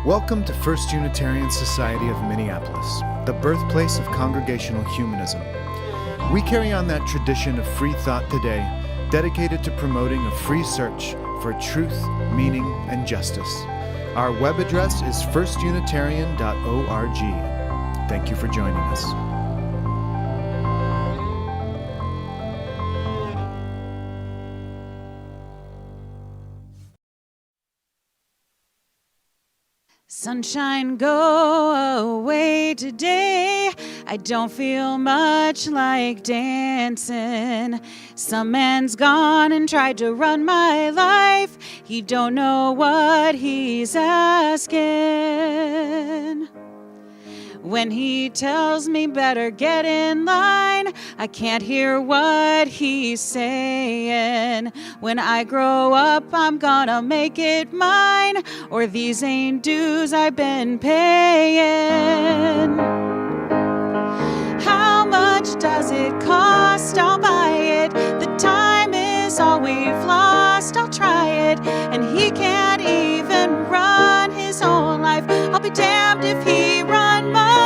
Welcome to First Unitarian Society of Minneapolis, the birthplace of congregational humanism. We carry on that tradition of free thought today, dedicated to promoting a free search for truth, meaning, and justice. Our web address is firstunitarian.org. Thank you for joining us. Sunshine, go away today. I don't feel much like dancing. Some man's gone and tried to run my life. He don't know what he's asking. When he tells me better get in line, I can't hear what he's saying. When I grow up, I'm gonna make it mine, or these ain't dues I've been paying. How much does it cost? I'll buy it. The time is all we've lost. I'll try it. And he can't even run his own life. I'll be damned if he run mine.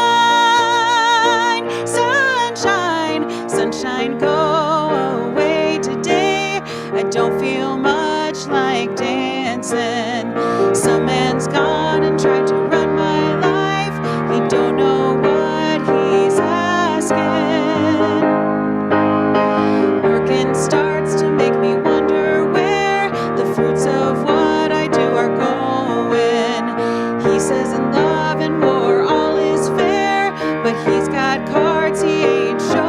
Sunshine, sunshine, go away today. I don't feel much like dancing. Some man's gone and tried to run my life. He don't know what he's asking. Working starts to make me wonder where the fruits of what I do are going. He says in love and war all is fair, but he's got cards he ain't showing.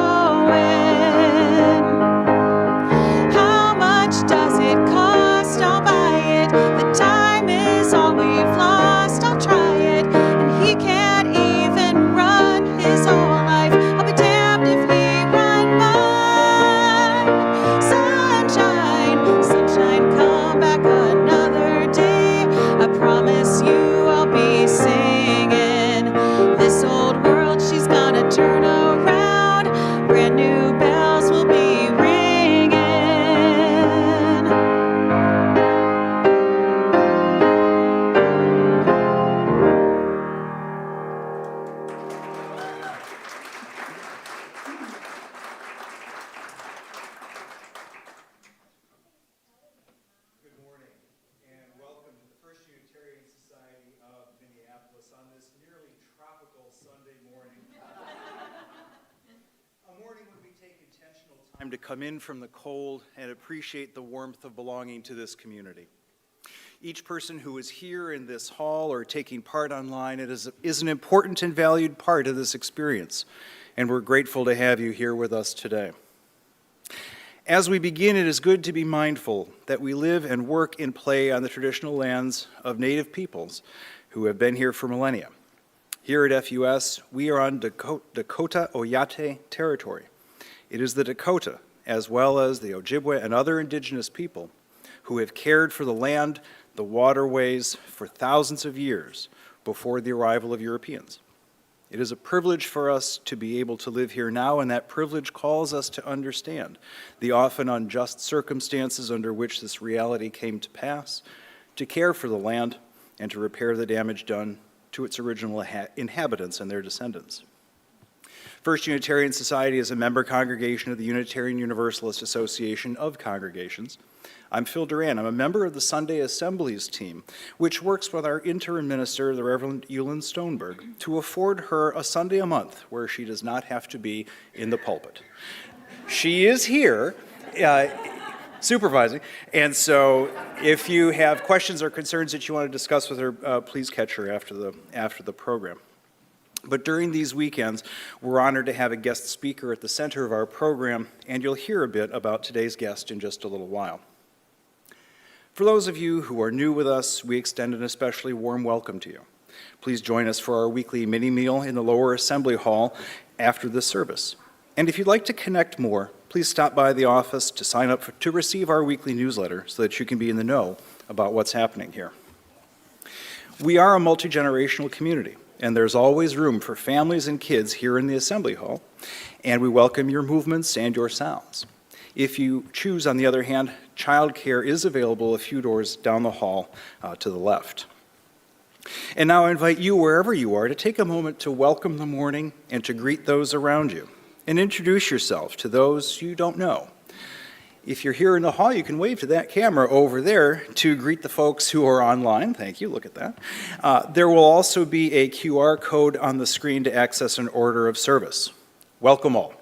How much does it cost? I'll buy it. The time is all we've lost. I'll try it. And he can't even run his whole life. I'll be damned if he run mine. Sunshine, sunshine, come back another day. I promise you I'll be singing. This old world, she's gonna turn around. Brand new bells will be ringing. Good morning, and welcome to the First Unitarian Society of Minneapolis on this nearly tropical Sunday morning. A morning when we take intentional time to come in from the cold and appreciate the warmth of belonging to this community. Each person who is here in this hall or taking part online is an important and valued part of this experience, and we're grateful to have you here with us today. As we begin, it is good to be mindful that we live and work and play on the traditional lands of Native peoples who have been here for millennia. Here at FUS, we are on Dakota Oyate territory. It is the Dakota, as well as the Ojibwe and other indigenous people, who have cared for the land, the waterways for thousands of years before the arrival of Europeans. It is a privilege for us to be able to live here now, and that privilege calls us to understand the often unjust circumstances under which this reality came to pass, to care for the land, and to repair the damage done to its original inhabitants and their descendants. First Unitarian Society is a member congregation of the Unitarian Universalist Association of Congregations. I'm Phil Duran. I'm a member of the Sunday Assemblies team, which works with our interim minister, the Reverend Eulyn Stoneberg, to afford her a Sunday a month where she does not have to be in the pulpit. She is here supervising, and so if you have questions or concerns that you want to discuss with her, please catch her after the program. But during these weekends, we're honored to have a guest speaker at the center of our program, and you'll hear a bit about today's guest in just a little while. For those of you who are new with us, we extend an especially warm welcome to you. Please join us for our weekly mini meal in the lower assembly hall after the service. And if you'd like to connect more, please stop by the office to sign up to receive our weekly newsletter so that you can be in the know about what's happening here. We are a multi-generational community, and there's always room for families and kids here in the assembly hall, and we welcome your movements and your sounds. If you choose, on the other hand, childcare is available a few doors down the hall to the left. And now I invite you, wherever you are, to take a moment to welcome the morning and to greet those around you, and introduce yourself to those you don't know. If you're here in the hall, you can wave to that camera over there to greet the folks who are online. Thank you, look at that. There will also be a QR code on the screen to access an order of service. Welcome all.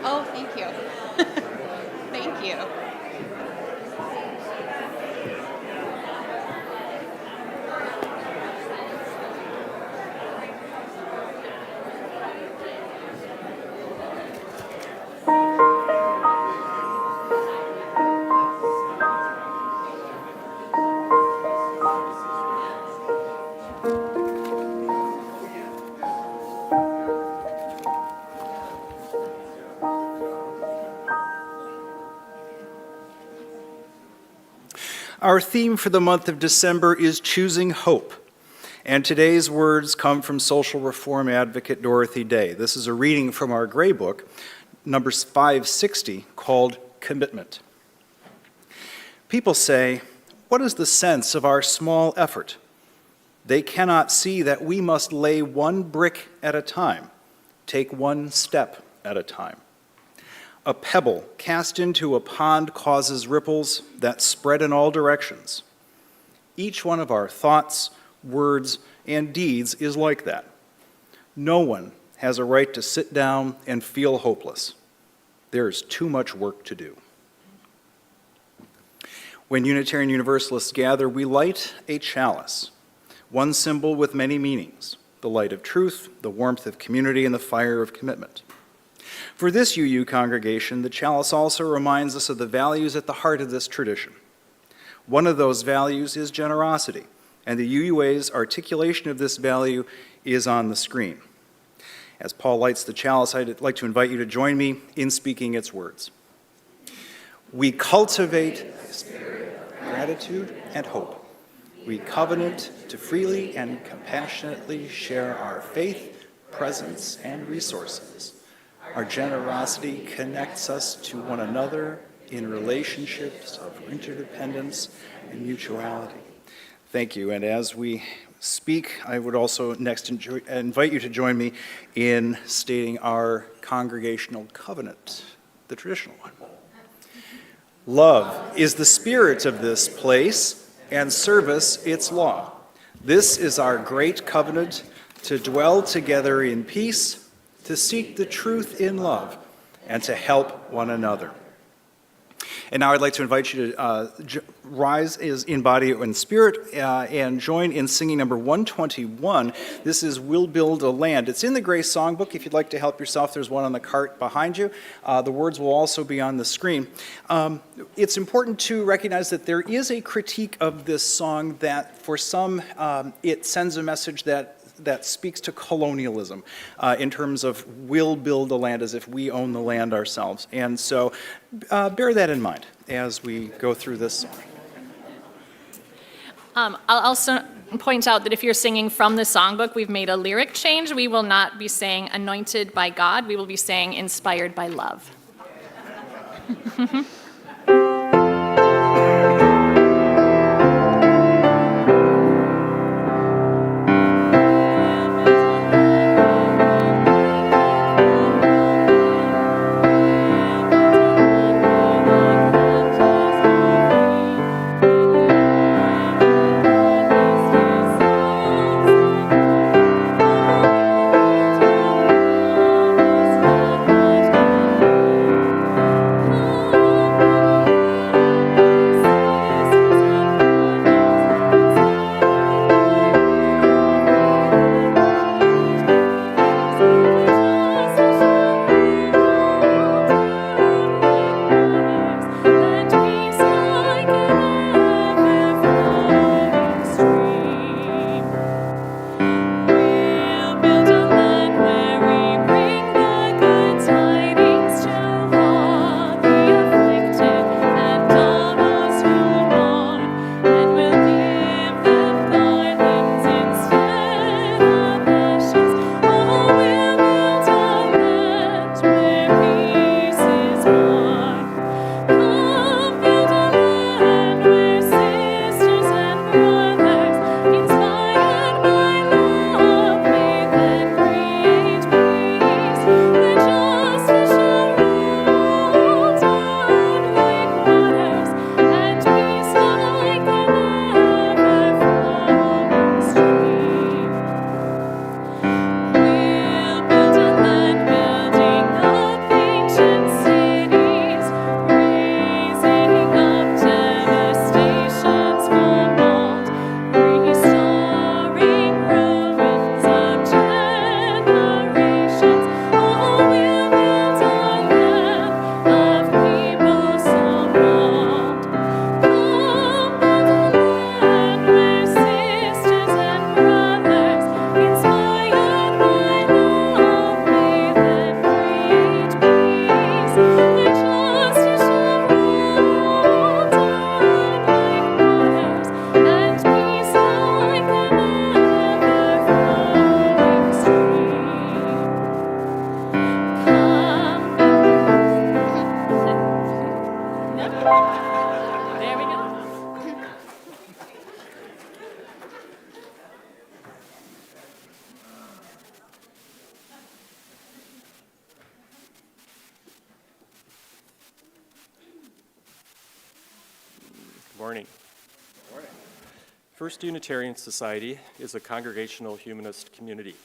Oh, thank you. Thank you. Our theme for the month of December is choosing hope. And today's words come from social reform advocate Dorothy Day. This is a reading from our gray book, number 560, called Commitment. People say, "What is the sense of our small effort?" They cannot see that we must lay one brick at a time, take one step at a time. A pebble cast into a pond causes ripples that spread in all directions. Each one of our thoughts, words, and deeds is like that. No one has a right to sit down and feel hopeless. There is too much work to do. When Unitarian Universalists gather, we light a chalice, one symbol with many meanings: the light of truth, the warmth of community, and the fire of commitment. For this UU congregation, the chalice also reminds us of the values at the heart of this tradition. One of those values is generosity, and the UUA's articulation of this value is on the screen. As Paul lights the chalice, I'd like to invite you to join me in speaking its words. We cultivate a spirit of gratitude and hope. We covenant to freely and compassionately share our faith, presence, and resources. Our generosity connects us to one another in relationships of interdependence and mutuality. Thank you. And as we speak, I would also next invite you to join me in stating our congregational covenant, the traditional one. Love is the spirit of this place, and service its law. This is our great covenant, to dwell together in peace, to seek the truth in love, and to help one another. And now I'd like to invite you to rise in body and spirit and join in singing number 121. This is We'll Build a Land. It's in the Gray Songbook. If you'd like to help yourself, there's one on the cart behind you. The words will also be on the screen. It's important to recognize that there is a critique of this song that for some it sends a message that speaks to colonialism in terms of we'll build a land as if we own the land ourselves. And so bear that in mind as we go through this song. I'll also point out that if you're singing from the songbook, we've made a lyric change. We will not be saying anointed by God. We will be saying inspired by love. Morning. First Unitarian Society is a congregational humanist community.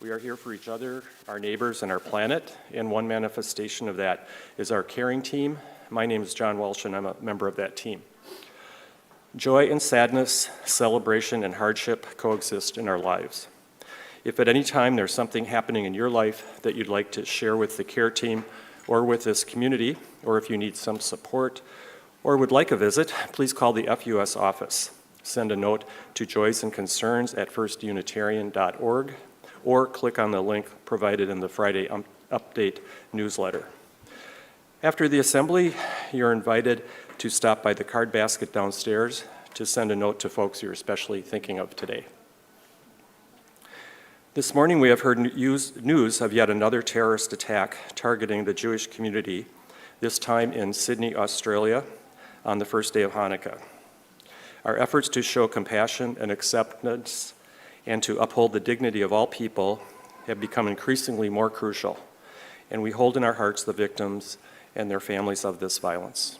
We are here for each other, our neighbors, and our planet, and one manifestation of that is our caring team. My name is John Walsh, and I'm a member of that team. Joy and sadness, celebration and hardship coexist in our lives. If at any time there's something happening in your life that you'd like to share with the care team or with this community, or if you need some support or would like a visit, please call the FUS office. Send a note to joys and concerns at firstunitarian.org or click on the link provided in the Friday update newsletter. After the assembly, you're invited to stop by the card basket downstairs to send a note to folks you're especially thinking of today. This morning we have heard news of yet another terrorist attack targeting the Jewish community, this time in Sydney, Australia, on the first day of Hanukkah. Our efforts to show compassion and acceptance and to uphold the dignity of all people have become increasingly more crucial, and we hold in our hearts the victims and their families of this violence.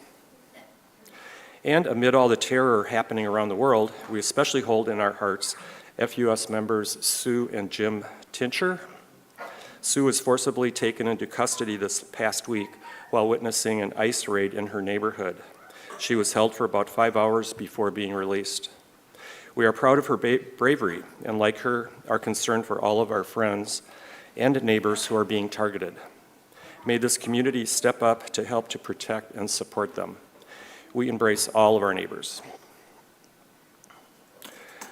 And amid all the terror happening around the world, we especially hold in our hearts FUS members Sue and Jim Tincher. Sue was forcibly taken into custody this past week while witnessing an ICE raid in her neighborhood. She was held for about 5 hours before being released. We are proud of her bravery and, like her, are concerned for all of our friends and neighbors who are being targeted. May this community step up to help to protect and support them. We embrace all of our neighbors.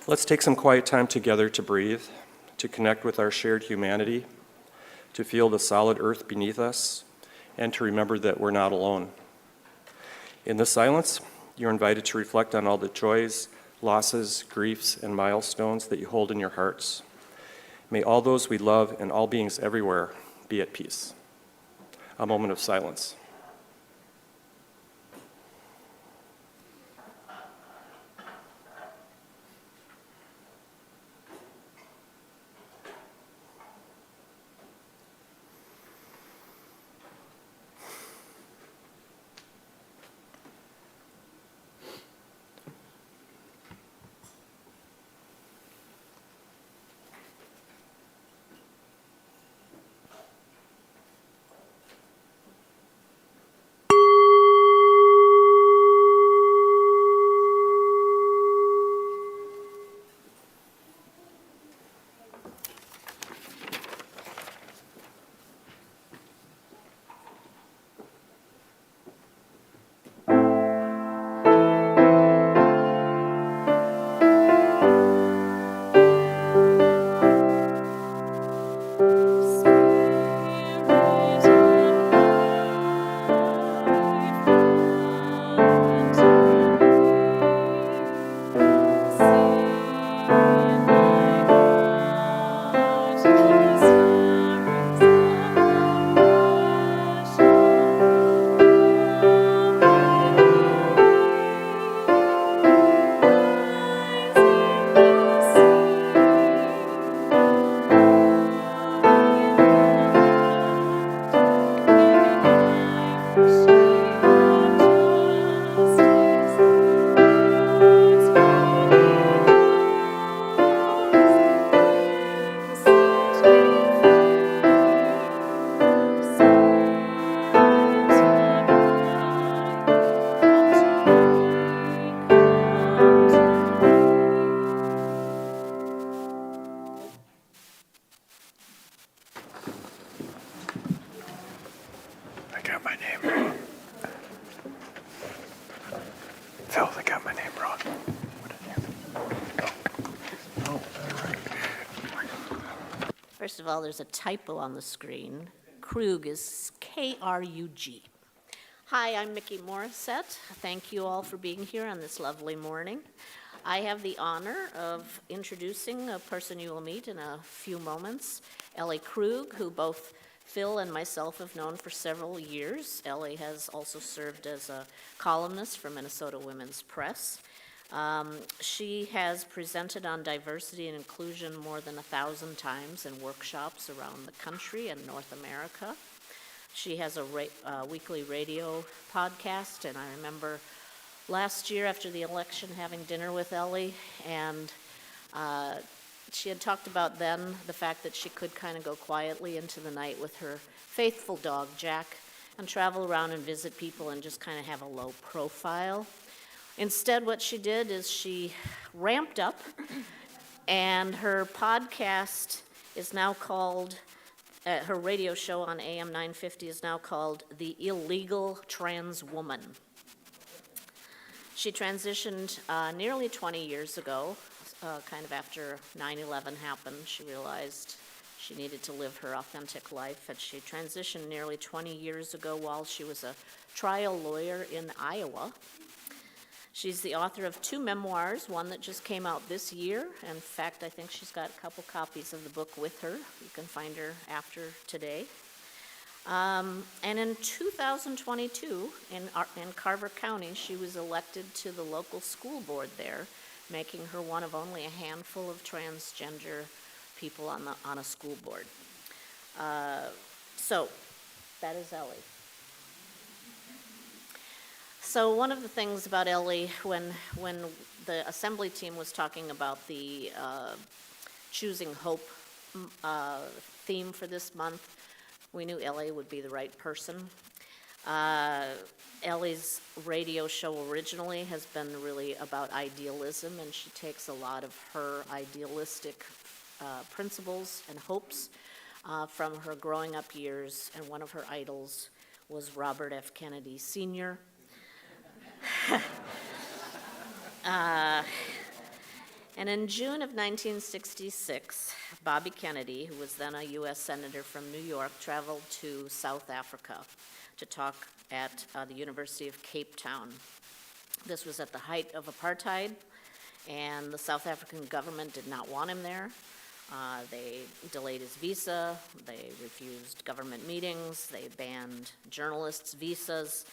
Let's take some quiet time together to breathe, to connect with our shared humanity, to feel the solid earth beneath us, and to remember that we're not alone. In this silence, you're invited to reflect on all the joys, losses, griefs, and milestones that you hold in your hearts. May all those we love and all beings everywhere be at peace. A moment of silence. First of all, there's a typo on the screen. Krug is K-R-U-G. Hi, I'm Mickey Morissette. Thank you all for being here on this lovely morning. I have the honor of introducing a person you will meet in a few moments, Ellie Krug, who both Phil and myself have known for several years. Ellie has also served as a columnist for Minnesota Women's Press. She has presented on diversity and inclusion more than 1,000 times in workshops around the country and North America. She has a weekly radio podcast, and I remember last year after the election having dinner with Ellie, and she had talked about then the fact that she could kind of go quietly into the night with her faithful dog, Jack, and travel around and visit people and just kind of have a low profile. Instead, what she did is she ramped up, and her podcast is now called, her radio show on AM 950 is now called The Illegal Trans Woman. She transitioned nearly 20 years ago, kind of after 9/11 happened. She realized she needed to live her authentic life, and she transitioned nearly 20 years ago while she was a trial lawyer in Iowa. She's the author of 2 memoirs, one that just came out this year. In fact, I think she's got a couple copies of the book with her. You can find her after today. And in 2022, in Carver County, she was elected to the local school board there, making her one of only a handful of transgender people on a school board. So, that is Ellie. So one of the things about Ellie, when the assembly team was talking about the Choosing Hope theme for this month, we knew Ellie would be the right person. Ellie's radio show originally has been really about idealism, and she takes a lot of her idealistic principles and hopes from her growing up years, and one of her idols was Robert F. Kennedy Sr. And in June of 1966, Bobby Kennedy, who was then a U.S. Senator from New York, traveled to South Africa to talk at the University of Cape Town. This was at the height of apartheid, and the South African government did not want him there. They delayed his visa, they refused government meetings, they banned journalists' visas,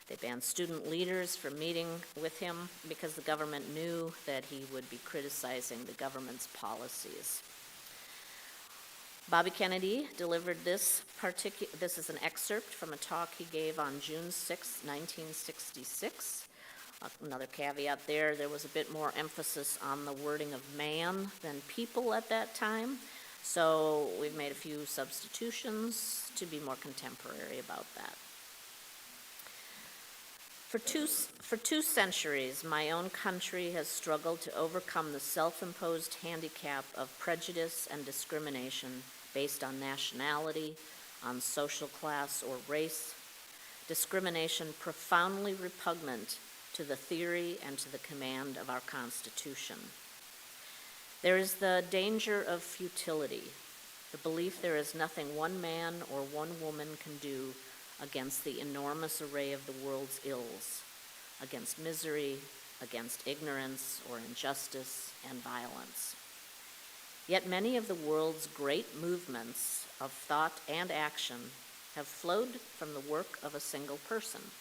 they banned student leaders from meeting with him because the government knew that he would be criticizing the government's policies. Bobby Kennedy delivered this is an excerpt from a talk he gave on June 6, 1966. Another caveat there was a bit more emphasis on the wording of man than people at that time, so we've made a few substitutions to be more contemporary about that. For two centuries, my own country has struggled to overcome the self-imposed handicap of prejudice and discrimination based on nationality, on social class, or race, discrimination profoundly repugnant to the theory and to the command of our Constitution. There is the danger of futility, the belief there is nothing one man or one woman can do against the enormous array of the world's ills, against misery, against ignorance or injustice and violence. Yet many of the world's great movements of thought and action have flowed from the work of a single person.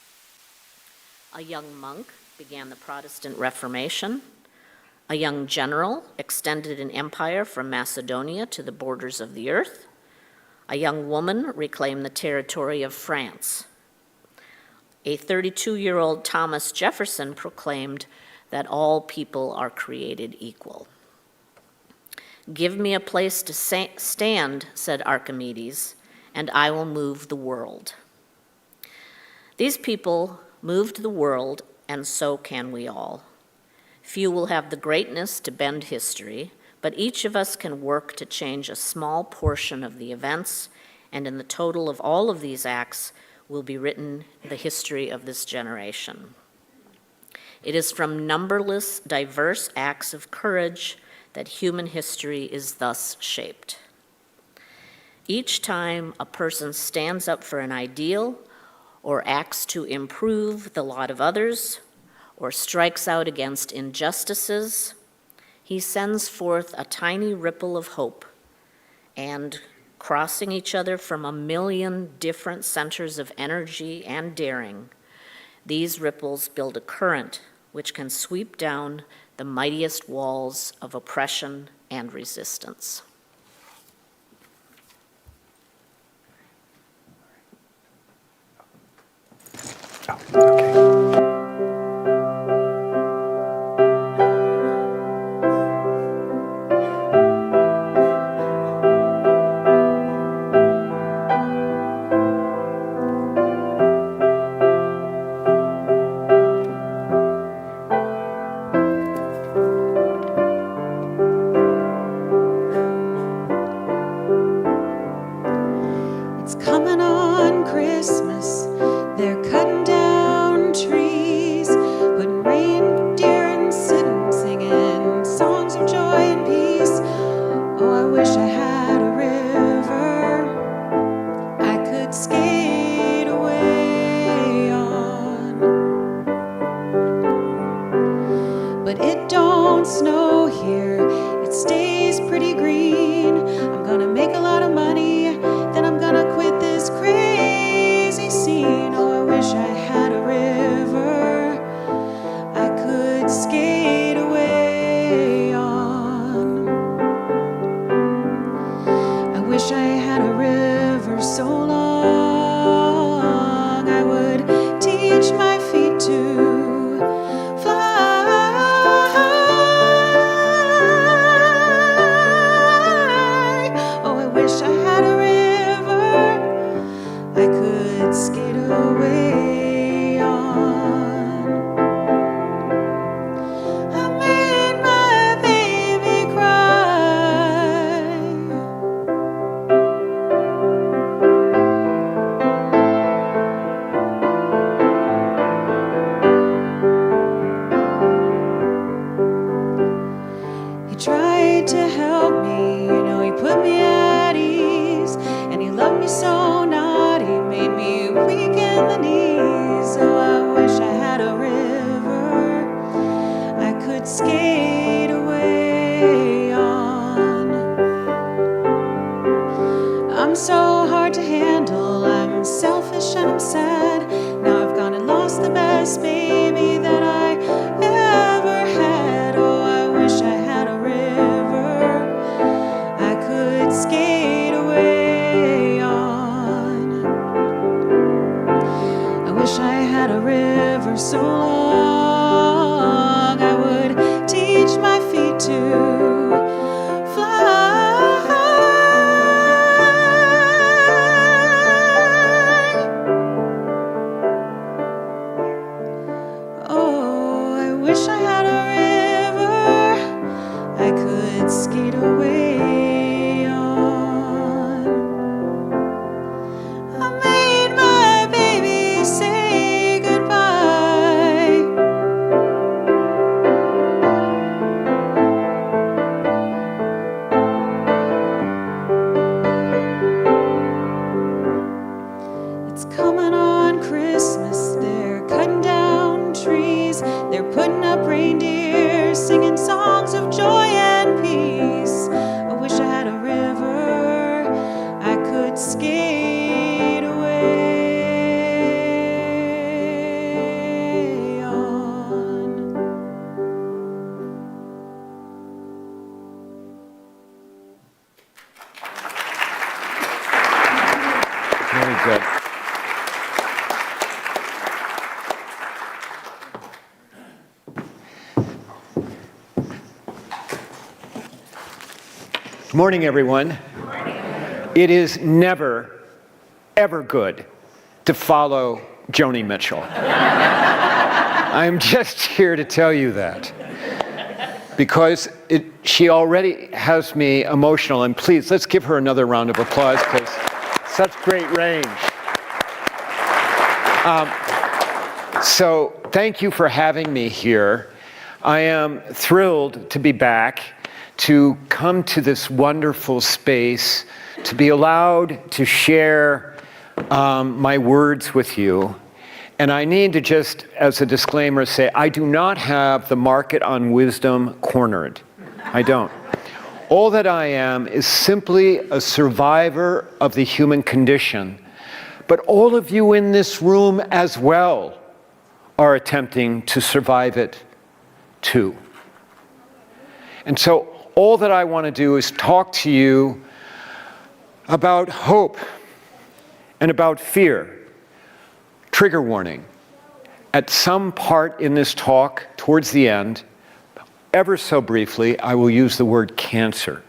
A young monk began the Protestant Reformation. A young general extended an empire from Macedonia to the borders of the earth. A young woman reclaimed the territory of France. A 32-year-old Thomas Jefferson proclaimed that all people are created equal. "Give me a place to stand," said Archimedes, "and I will move the world." These people moved the world, and so can we all. Few will have the greatness to bend history, but each of us can work to change a small portion of the events, and in the total of all of these acts will be written the history of this generation. It is from numberless, diverse acts of courage that human history is thus shaped. Each time a person stands up for an ideal, or acts to improve the lot of others, or strikes out against injustices, he sends forth a tiny ripple of hope, and crossing each other from a million different centers of energy and daring, these ripples build a current which can sweep down the mightiest walls of oppression and resistance. It's coming on Christmas. They're cutting down trees, putting reindeer and singing songs of joy and peace. Oh, I wish I had a river I could skate away on. But it don't snow here, it stays pretty green. I'm gonna make a lot of money, then I'm gonna quit this crazy scene. Oh, I wish I had a river I could skate away on. I wish I had a river so long I would teach my feet to fly. Oh, I wish I had a river I could skate away on. I made my baby cry. He tried to help me, he put me at ease, and he loved me so naughty, made me weak in the knees. Oh, I wish I had a river I could skate away on. I'm so hard to handle, I'm selfish and I'm sad. Now I've gone and lost the best baby that I ever had. Oh, I wish I had a river I could skate away on. I wish I had a river so long I would teach my feet to fly. Oh, I wish I had a river I could skate away on. I made my baby say goodbye. It's coming on Christmas, they're cutting down trees, they're putting up reindeer, singing songs of joy and peace. I wish I had a river I could skate away on. Very good. Good morning, everyone. It is never, ever good to follow Joni Mitchell. I'm just here to tell you that. Because she already has me emotional, and please, let's give her another round of applause, because such great range. So thank you for having me here. I am thrilled to be back, to come to this wonderful space, to be allowed to share my words with you. And I need to just, as a disclaimer, say I do not have the market on wisdom cornered. I don't. All that I am is simply a survivor of the human condition. But all of you in this room as well are attempting to survive it too. And so all that I want to do is talk to you about hope and about fear. Trigger warning. At some part in this talk, towards the end, ever so briefly, I will use the word cancer.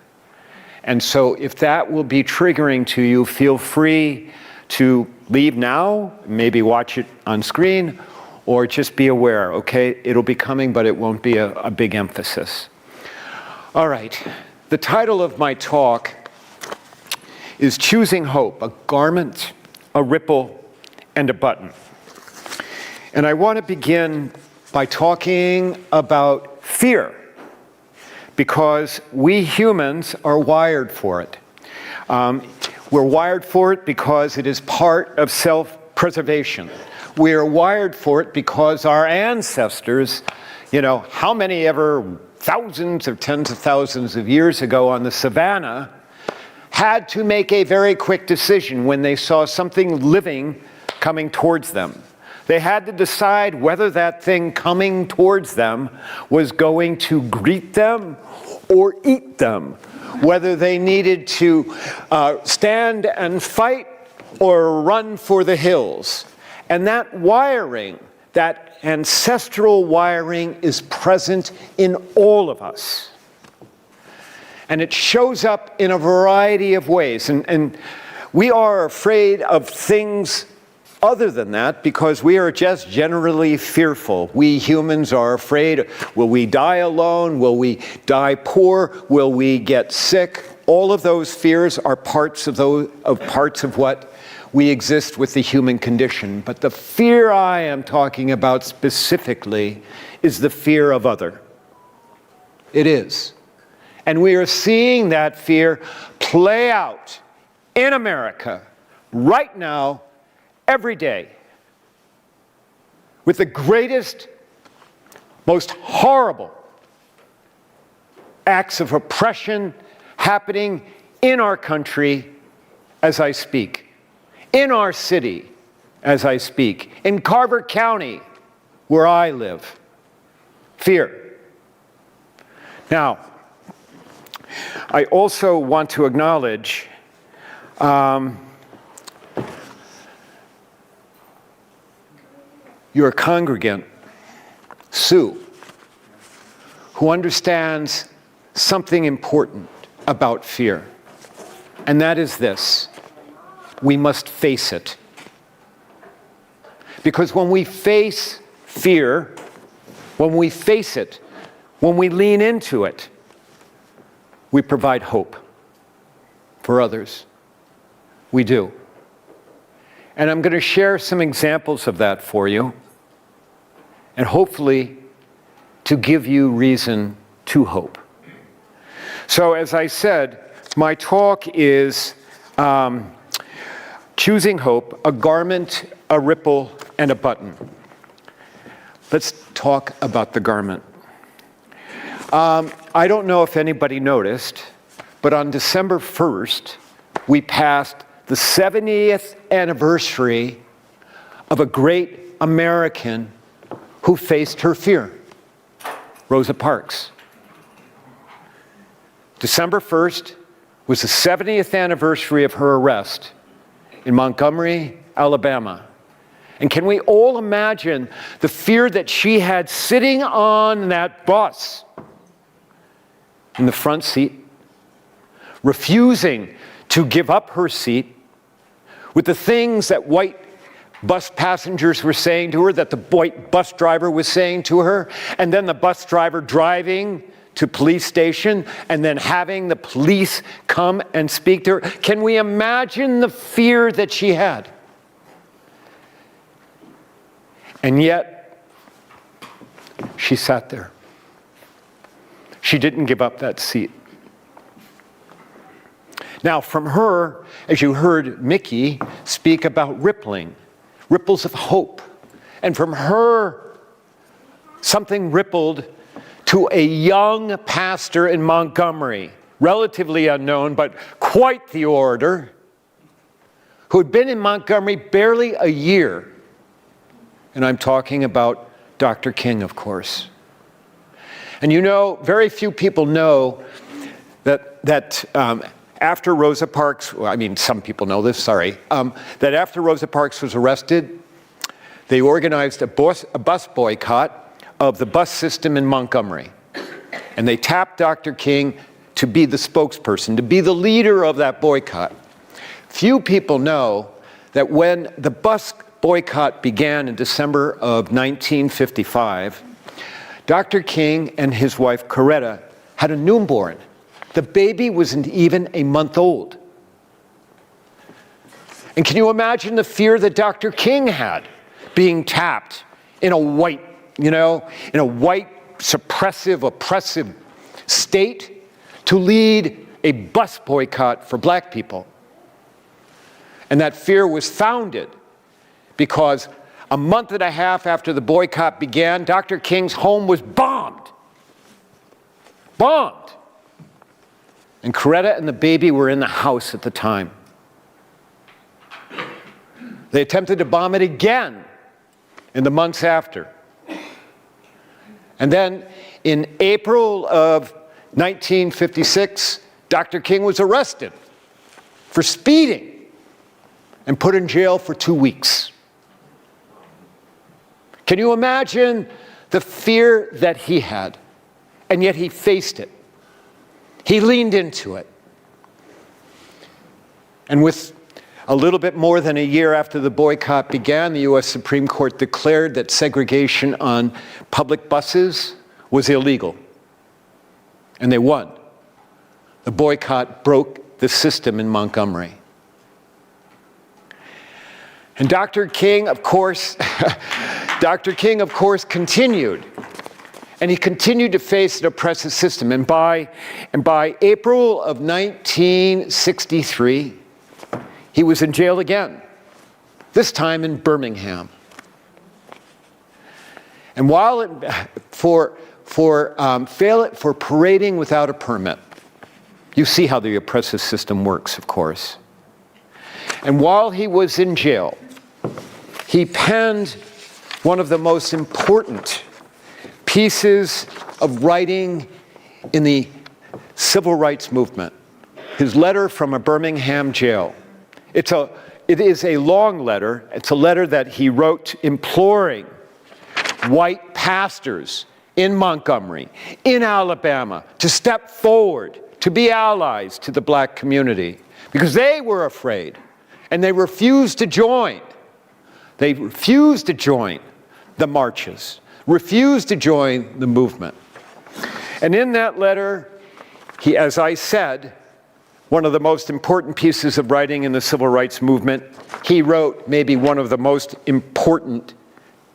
And so if that will be triggering to you, feel free to leave now, maybe watch it on screen, or just be aware, okay? It'll be coming, but it won't be a big emphasis. All right, the title of my talk is choosing hope, a garment, a ripple, and a button. And I want to begin by talking about fear, because we humans are wired for it. We're wired for it because it is part of self-preservation. We are wired for it because our ancestors, how many ever thousands or tens of thousands of years ago on the savannah, had to make a very quick decision when they saw something living coming towards them. They had to decide whether that thing coming towards them was going to greet them or eat them, whether they needed to stand and fight or run for the hills. And that wiring, that ancestral wiring, is present in all of us. And it shows up in a variety of ways. And we are afraid of things other than that because we are just generally fearful. We humans are afraid. Will we die alone? Will we die poor? Will we get sick? All of those fears are parts of what we exist with the human condition. But the fear I am talking about specifically is the fear of other. It is. And we are seeing that fear play out in America right now, every day, with the greatest, most horrible acts of oppression happening in our country as I speak, in our city as I speak, in Carver County, where I live. Fear. Now, I also want to acknowledge your congregant, Sue, who understands something important about fear, and that is this: we must face it. Because when we face fear, when we face it, when we lean into it, we provide hope for others. We do. And I'm going to share some examples of that for you, and hopefully to give you reason to hope. So as I said, my talk is choosing hope, a garment, a ripple, and a button. Let's talk about the garment. I don't know if anybody noticed, but on December 1st, we passed the 70th anniversary of a great American who faced her fear, Rosa Parks. December 1st was the 70th anniversary of her arrest in Montgomery, Alabama. And can we all imagine the fear that she had sitting on that bus in the front seat, refusing to give up her seat, with the things that white bus passengers were saying to her, that the white bus driver was saying to her, and then the bus driver driving to police station and then having the police come and speak to her. Can we imagine the fear that she had? And yet, she sat there. She didn't give up that seat. Now, from her, as you heard Mickey speak about ripples of hope. And from her, something rippled to a young pastor in Montgomery, relatively unknown, but quite the orator, who had been in Montgomery barely a year. And I'm talking about Dr. King, of course. And you know, very few people know that after Rosa Parks, well, I mean, some people know this, sorry, that after Rosa Parks was arrested, they organized a bus boycott of the bus system in Montgomery. And they tapped Dr. King to be the spokesperson, to be the leader of that boycott. Few people know that when the bus boycott began in December of 1955, Dr. King and his wife, Coretta, had a newborn. The baby wasn't even a month old. And can you imagine the fear that Dr. King had being tapped in a white, in a white, suppressive, oppressive state to lead a bus boycott for black people? And that fear was founded because a month and a half after the boycott began, Dr. King's home was bombed. Bombed. And Coretta and the baby were in the house at the time. They attempted to bomb it again in the months after. And then in April of 1956, Dr. King was arrested for speeding and put in jail for 2 weeks. Can you imagine the fear that he had? And yet he faced it. He leaned into it. And with a little bit more than a year after the boycott began, the U.S. Supreme Court declared that segregation on public buses was illegal. And they won. The boycott broke the system in Montgomery. And Dr. King, of course, continued. And he continued to face an oppressive system. And by April of 1963, he was in jail again, this time in Birmingham. And while for parading without a permit, you see how the oppressive system works, of course. And while he was in jail, he penned one of the most important pieces of writing in the civil rights movement, his letter from a Birmingham jail. It is a long letter. It's a letter that he wrote imploring white pastors in Montgomery, in Alabama, to step forward, to be allies to the black community, because they were afraid, and they refused to join. They refused to join the marches, refused to join the movement. And in that letter, he, as I said, one of the most important pieces of writing in the civil rights movement, he wrote maybe one of the most important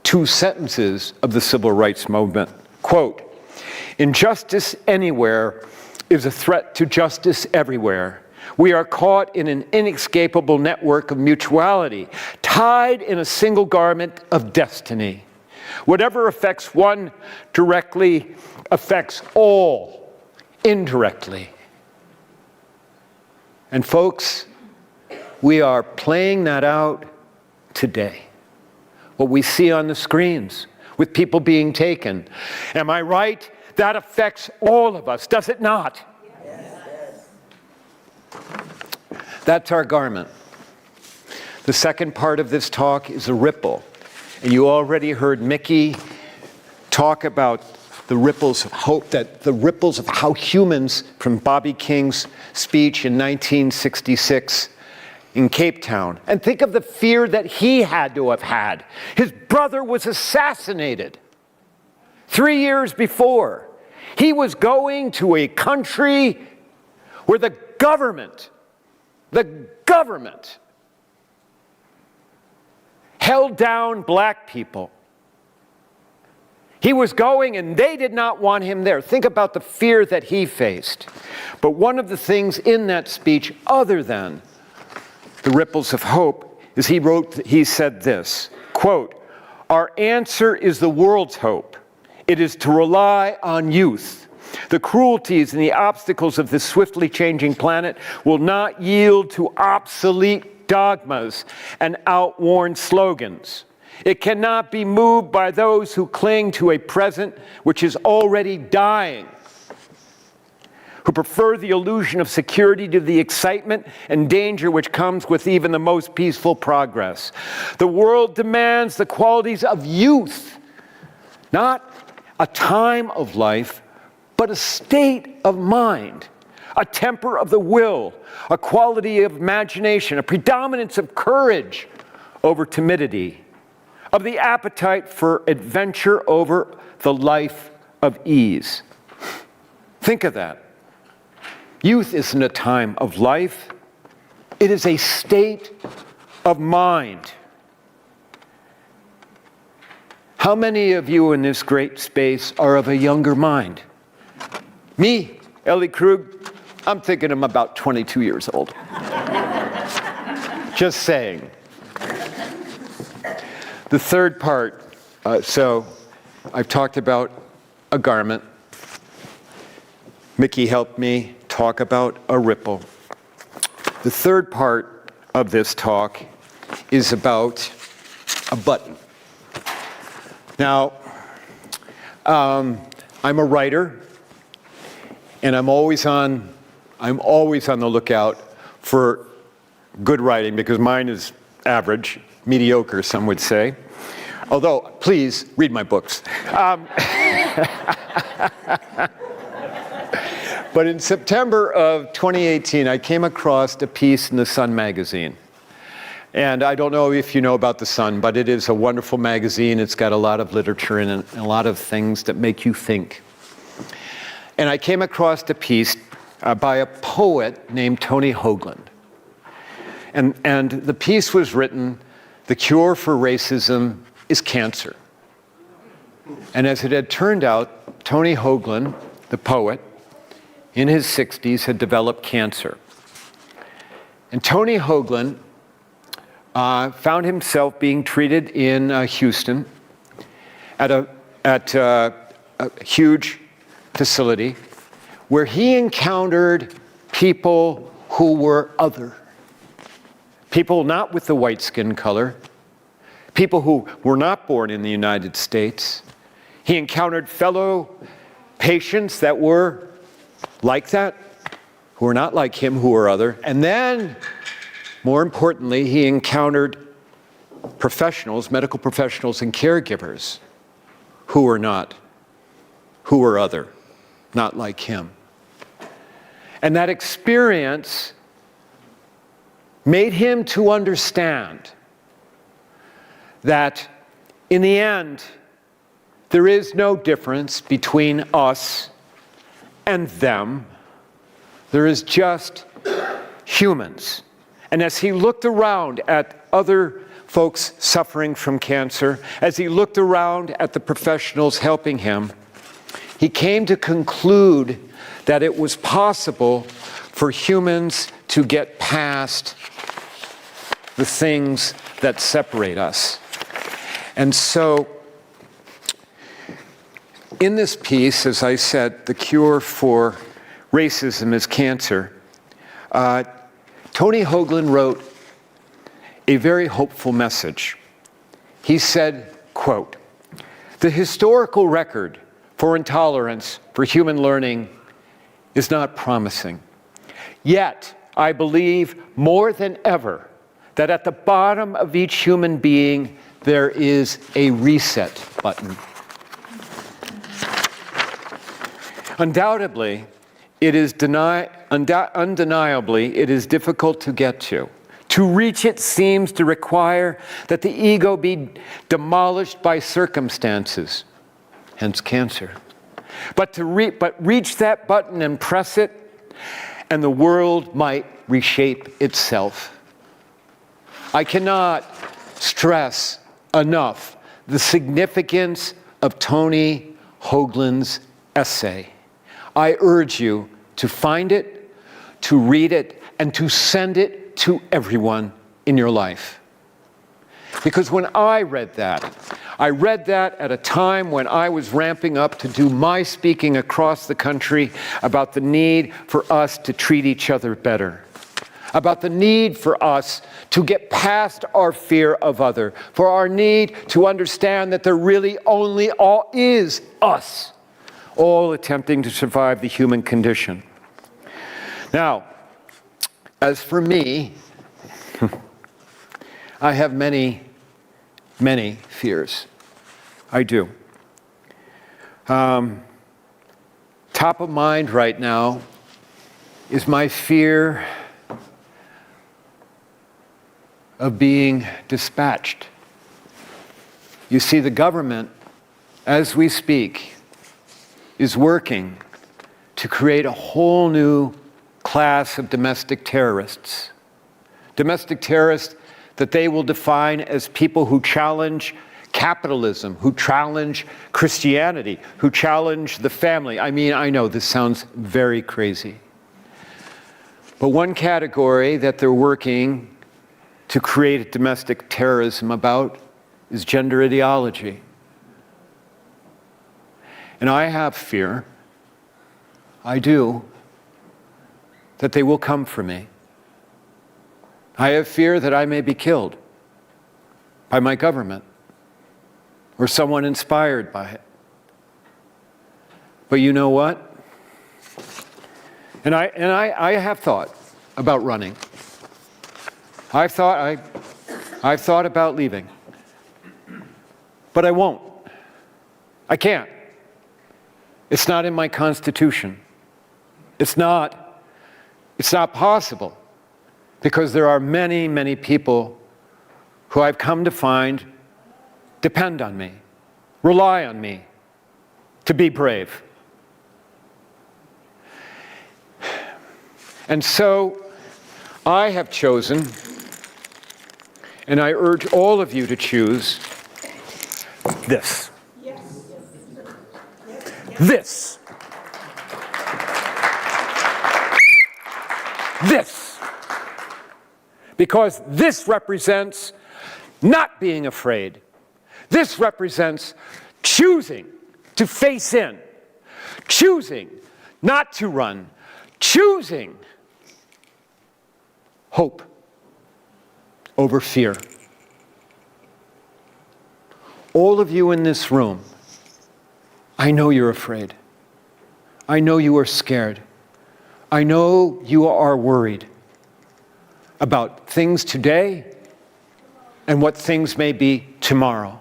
2 sentences of the civil rights movement. Quote, "Injustice anywhere is a threat to justice everywhere. We are caught in an inescapable network of mutuality, tied in a single garment of destiny. Whatever affects one directly affects all indirectly." And folks, we are playing that out today. What we see on the screens with people being taken. Am I right? That affects all of us, does it not? Yes. That's our garment. The second part of this talk is a ripple. And you already heard Mickey talk about the ripples of hope, that the ripples of how humans, from Bobby King's speech in 1966 in Cape Town. And think of the fear that he had to have had. His brother was assassinated 3 years before. He was going to a country where the government held down black people. He was going and they did not want him there. Think about the fear that he faced. But one of the things in that speech, other than the ripples of hope, is he said this, quote, "Our answer is the world's hope. It is to rely on youth. The cruelties and the obstacles of this swiftly changing planet will not yield to obsolete dogmas and outworn slogans. It cannot be moved by those who cling to a present which is already dying, who prefer the illusion of security to the excitement and danger which comes with even the most peaceful progress. The world demands the qualities of youth, not a time of life, but a state of mind, a temper of the will, a quality of imagination, a predominance of courage over timidity, of the appetite for adventure over the life of ease." Think of that. Youth isn't a time of life. It is a state of mind. How many of you in this great space are of a younger mind? Me, Ellie Krug, I'm thinking I'm about 22 years old. Just saying. The third part, so I've talked about a garment. Mickey helped me talk about a ripple. The third part of this talk is about a button. Now, I'm a writer, and I'm always on the lookout for good writing, because mine is average, mediocre, some would say. Although, please read my books. But in September of 2018, I came across a piece in the Sun magazine. And I don't know if you know about the Sun, but it is a wonderful magazine. It's got a lot of literature in it and a lot of things that make you think. And I came across a piece by a poet named Tony Hoagland. And the piece was written, "The cure for racism is cancer." And as it had turned out, Tony Hoagland, the poet, in his 60s, had developed cancer. And Tony Hoagland found himself being treated in Houston at a huge facility where he encountered people who were other. People not with the white skin color, people who were not born in the United States. He encountered fellow patients that were like that, who were not like him, who were other. And then, more importantly, he encountered professionals, medical professionals and caregivers who were other, not like him. And that experience made him to understand that in the end, there is no difference between us and them. There is just humans. And as he looked around at other folks suffering from cancer, as he looked around at the professionals helping him, he came to conclude that it was possible for humans to get past the things that separate us. And so, in this piece, as I said, the cure for racism is cancer, Tony Hoagland wrote a very hopeful message. He said, quote, "The historical record for intolerance, for human learning, is not promising. Yet, I believe more than ever that at the bottom of each human being, there is a reset button. Undoubtedly, undeniably, it is difficult to get to. To reach it seems to require that the ego be demolished by circumstances, hence cancer. But reach that button and press it, and the world might reshape itself." I cannot stress enough the significance of Tony Hoagland's essay. I urge you to find it, to read it, and to send it to everyone in your life. Because when I read that at a time when I was ramping up to do my speaking across the country about the need for us to treat each other better, about the need for us to get past our fear of other, for our need to understand that there really only all is us, all attempting to survive the human condition. Now, as for me, I have many, many fears. I do. Top of mind right now is my fear of being dispatched. You see, the government, as we speak, is working to create a whole new class of domestic terrorists. Domestic terrorists that they will define as people who challenge capitalism, who challenge Christianity, who challenge the family. I mean, I know this sounds very crazy. But one category that they're working to create domestic terrorism about is gender ideology. And I have fear, I do, that they will come for me. I have fear that I may be killed by my government or someone inspired by it. But you know what? And I have thought about running. I've thought about leaving. But I won't. I can't. It's not in my constitution. It's not possible, because there are many, many people who I've come to find depend on me, rely on me to be brave. And so I have chosen, and I urge all of you to choose, this. This. This. Because this represents not being afraid. This represents choosing to face in, choosing not to run, choosing hope over fear. All of you in this room, I know you're afraid. I know you are scared. I know you are worried about things today and what things may be tomorrow.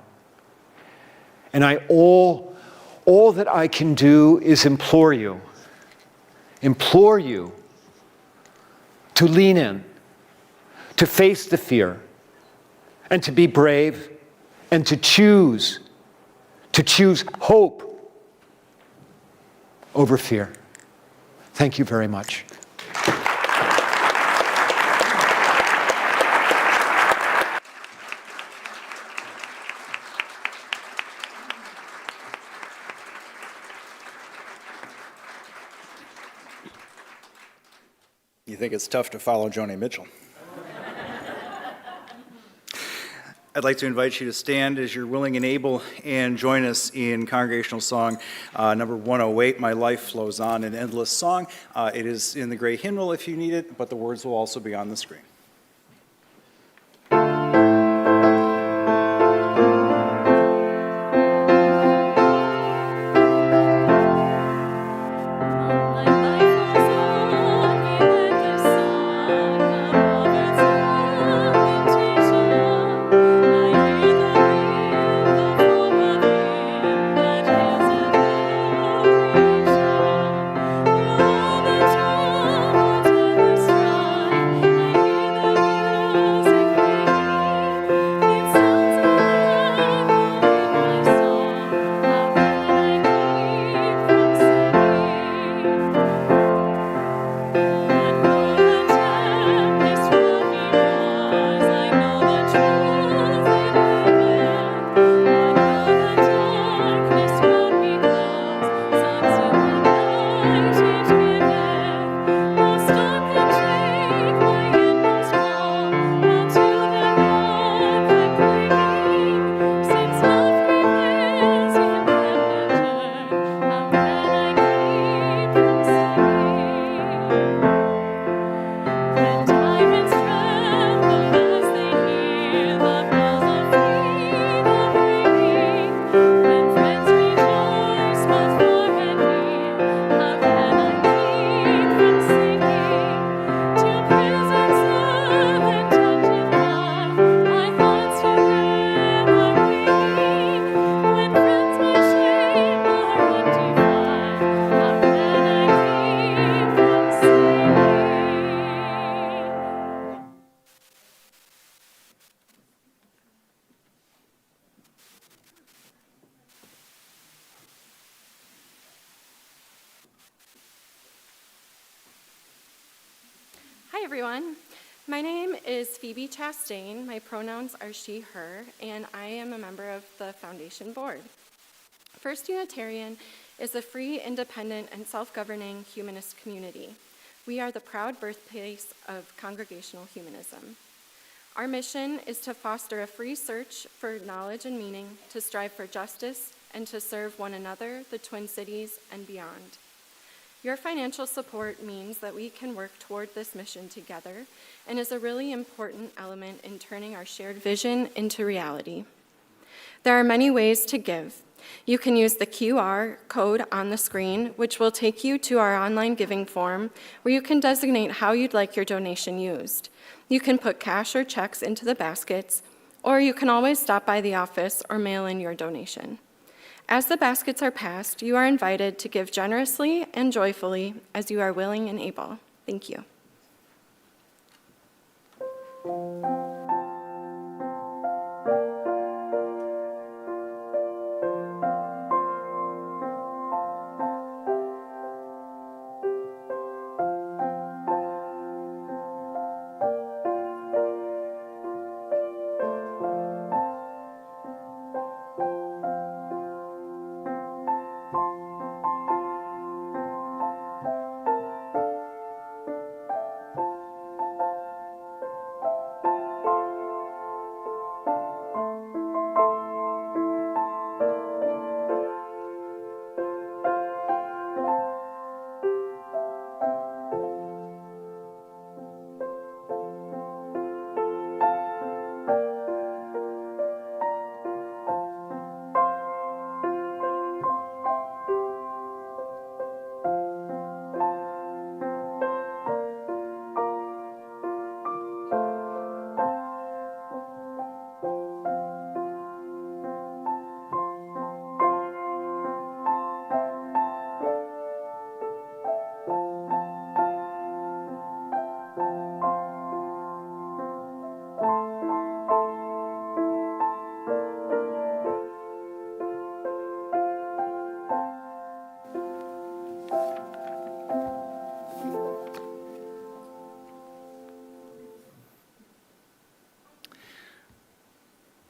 And all that I can do is implore you to lean in, to face the fear, and to be brave, and to choose hope over fear. Thank you very much. You think it's tough to follow Joni Mitchell. I'd like to invite you to stand as you're willing and able and join us in congregational song number 108, My Life Flows On, an endless song. It is in the gray hymnal if you need it, but the words will also be on the screen. My name is Phoebe Chastain. My pronouns are she, her, and I am a member of the Foundation Board. First Unitarian is a free, independent, and self-governing humanist community. We are the proud birthplace of congregational humanism. Our mission is to foster a free search for knowledge and meaning, to strive for justice, and to serve one another, the Twin Cities, and beyond. Your financial support means that we can work toward this mission together and is a really important element in turning our shared vision into reality. There are many ways to give. You can use the QR code on the screen, which will take you to our online giving form, where you can designate how you'd like your donation used. You can put cash or checks into the baskets, or you can always stop by the office or mail in your donation. As the baskets are passed, you are invited to give generously and joyfully as you are willing and able. Thank you.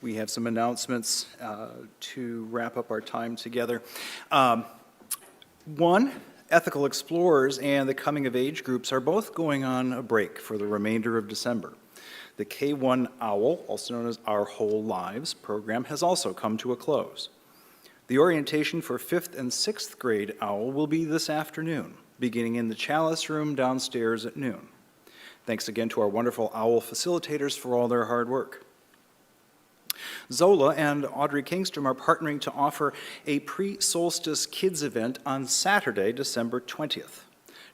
We have some announcements to wrap up our time together. One, Ethical Explorers and the Coming of Age groups are both going on a break for the remainder of December. The K1 OWL, also known as Our Whole Lives program, has also come to a close. The orientation for 5th and 6th grade OWL will be this afternoon, beginning in the Chalice Room downstairs at noon. Thanks again to our wonderful OWL facilitators for all their hard work. Zola and Audrey Kingstrom are partnering to offer a pre-solstice kids event on Saturday, December 20th.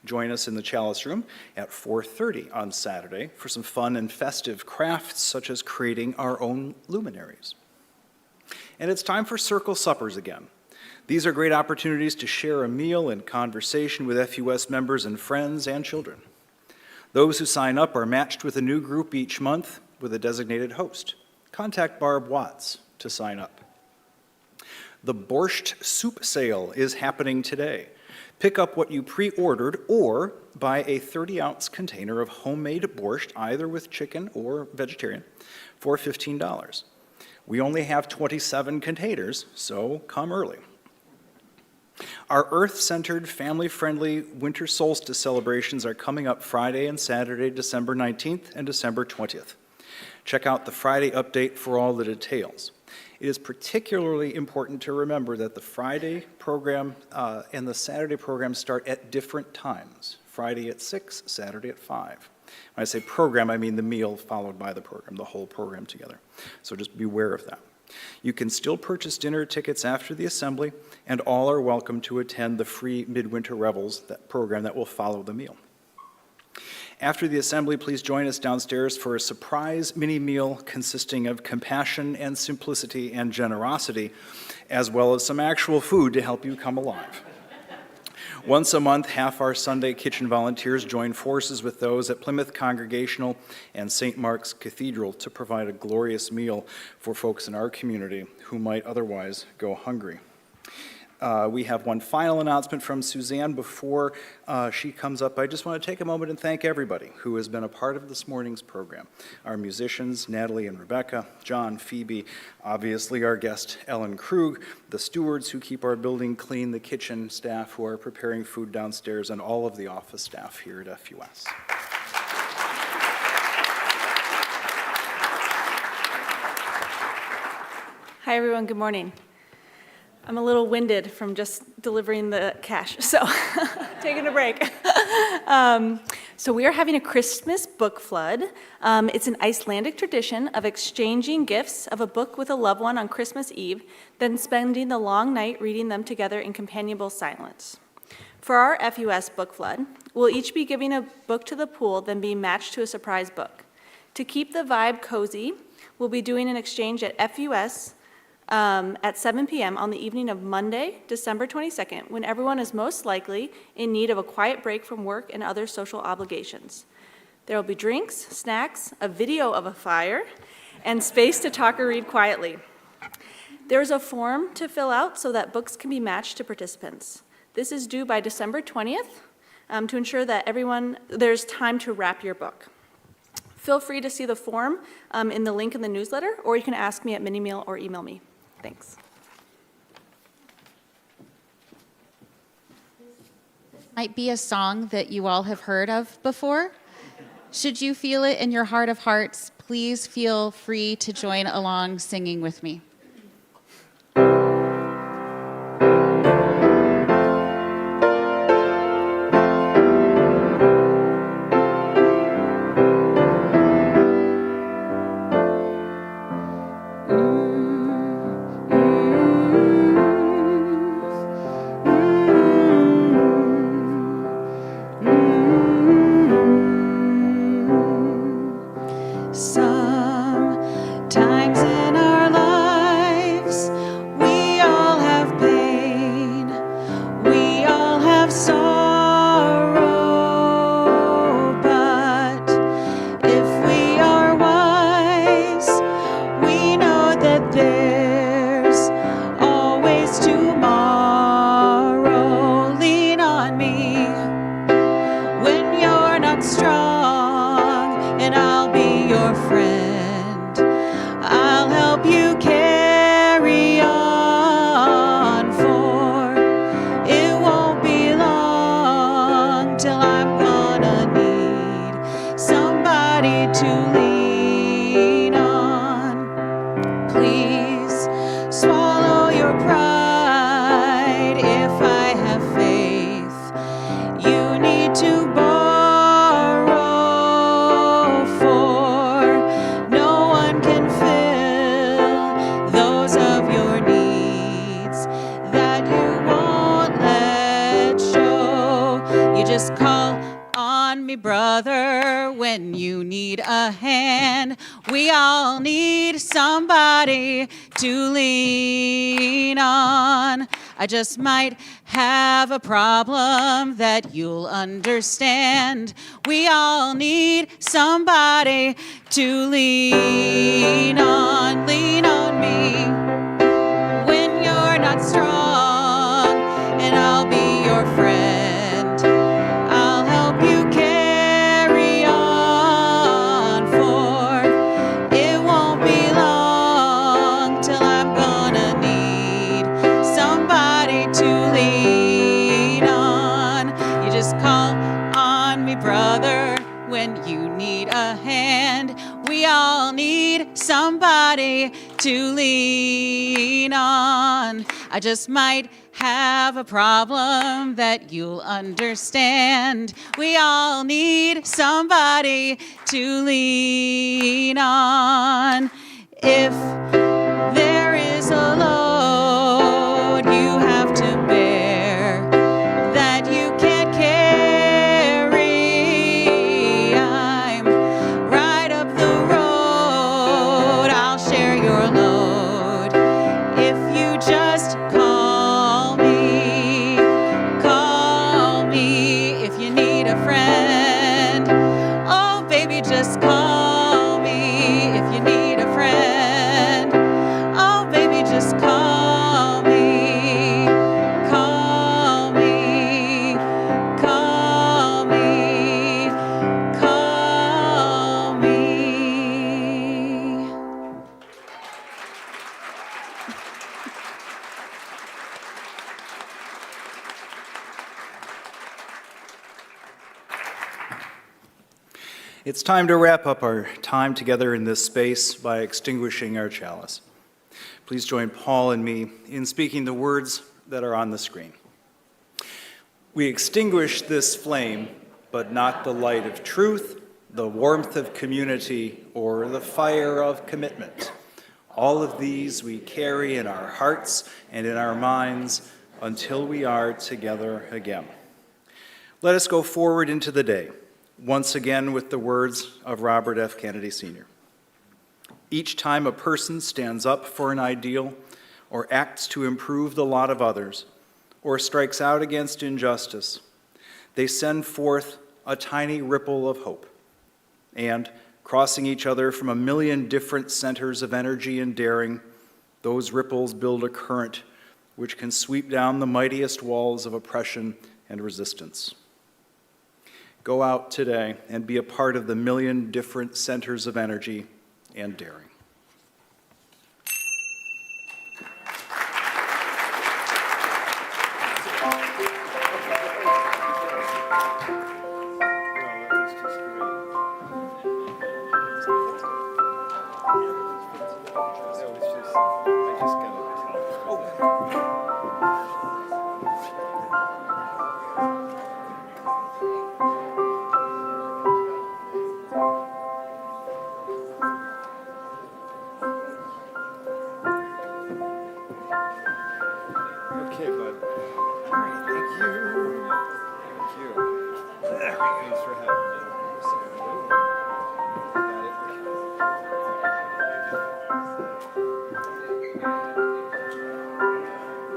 Join us in the Chalice Room at 4:30 on Saturday for some fun and festive crafts such as creating our own luminaries. And it's time for circle suppers again. These are great opportunities to share a meal and conversation with FUS members and friends and children. Those who sign up are matched with a new group each month with a designated host. Contact Barb Watts to sign up. The Borscht Soup Sale is happening today. Pick up what you pre-ordered or buy a 30-ounce container of homemade borscht, either with chicken or vegetarian, for $15. We only have 27 containers, so come early. Our Earth-centered, family-friendly winter solstice celebrations are coming up Friday and Saturday, December 19th and December 20th. Check out the Friday update for all the details. It is particularly important to remember that the Friday program and the Saturday program start at different times. Friday at 6, Saturday at 5. When I say program, I mean the meal followed by the program, the whole program together. So just beware of that. You can still purchase dinner tickets after the assembly, and all are welcome to attend the free Midwinter Revels, that program that will follow the meal. After the assembly, please join us downstairs for a surprise mini meal consisting of compassion and simplicity and generosity, as well as some actual food to help you come alive. Once a month, half our Sunday kitchen volunteers join forces with those at Plymouth Congregational and St. Mark's Cathedral to provide a glorious meal for folks in our community who might otherwise go hungry. We have one final announcement from Suzanne before she comes up. I just want to take a moment and thank everybody who has been a part of this morning's program. Our musicians, Natalie and Rebecca, John, Phoebe, obviously our guest, Ellie Krug, the stewards who keep our building clean, the kitchen staff who are preparing food downstairs, and all of the office staff here at FUS. Hi, everyone. Good morning. I'm a little winded from just delivering the cash, so taking a break. So we are having a Christmas book flood. It's an Icelandic tradition of exchanging gifts of a book with a loved one on Christmas Eve, then spending the long night reading them together in companionable silence. For our FUS book flood, we'll each be giving a book to the pool, then being matched to a surprise book. To keep the vibe cozy, we'll be doing an exchange at FUS at 7 p.m. on the evening of Monday, December 22nd, when everyone is most likely in need of a quiet break from work and other social obligations. There will be drinks, snacks, a video of a fire, and space to talk or read quietly. There is a form to fill out so that books can be matched to participants. This is due by December 20th to ensure that there's time to wrap your book. Feel free to see the form in the link in the newsletter, or you can ask me at mini-meal or email me. Thanks. Might be a song that you all have heard of before. Should you feel it in your heart of hearts, please feel free to join along singing with me. Sometimes in our lives, we all have pain, we all have sorrow, but if we are wise, we know that there's always tomorrow. Lean on me when you're not strong, and I'll be your friend. I'll help you carry on, for it won't be long till I'm gonna need somebody to lean on. Please swallow your pride if I have faith. You need to borrow, for no one can fill those of your needs that you won't let show. You just call on me, brother, when you need a hand. We all need somebody to lean on. I just might have a problem that you'll understand. We all need somebody to lean on. Lean on me when you're not strong, and I'll be your friend. I'll help you carry on, for it won't be long till I'm gonna need somebody to lean on. You just call on me, brother, when you need a hand. We all need somebody to lean on. I just might have a problem that you'll understand. We all need somebody to lean on. If there is a load you have to bear that you can't carry, I'm right up the road. I'll share your load if you just call me. Call me if you need a friend. Oh, baby, just call me if you need a friend. It's time to wrap up our time together in this space by extinguishing our chalice. Please join Paul and me in speaking the words that are on the screen. We extinguish this flame, but not the light of truth, the warmth of community, or the fire of commitment. All of these we carry in our hearts and in our minds until we are together again. Let us go forward into the day, once again with the words of Robert F. Kennedy Sr. Each time a person stands up for an ideal or acts to improve the lot of others or strikes out against injustice, they send forth a tiny ripple of hope. And, crossing each other from a million different centers of energy and daring, those ripples build a current which can sweep down the mightiest walls of oppression and resistance. Go out today and be a part of the million different centers of energy and daring. Okay, bud. All right, thank you. Thank you. Thanks for having me.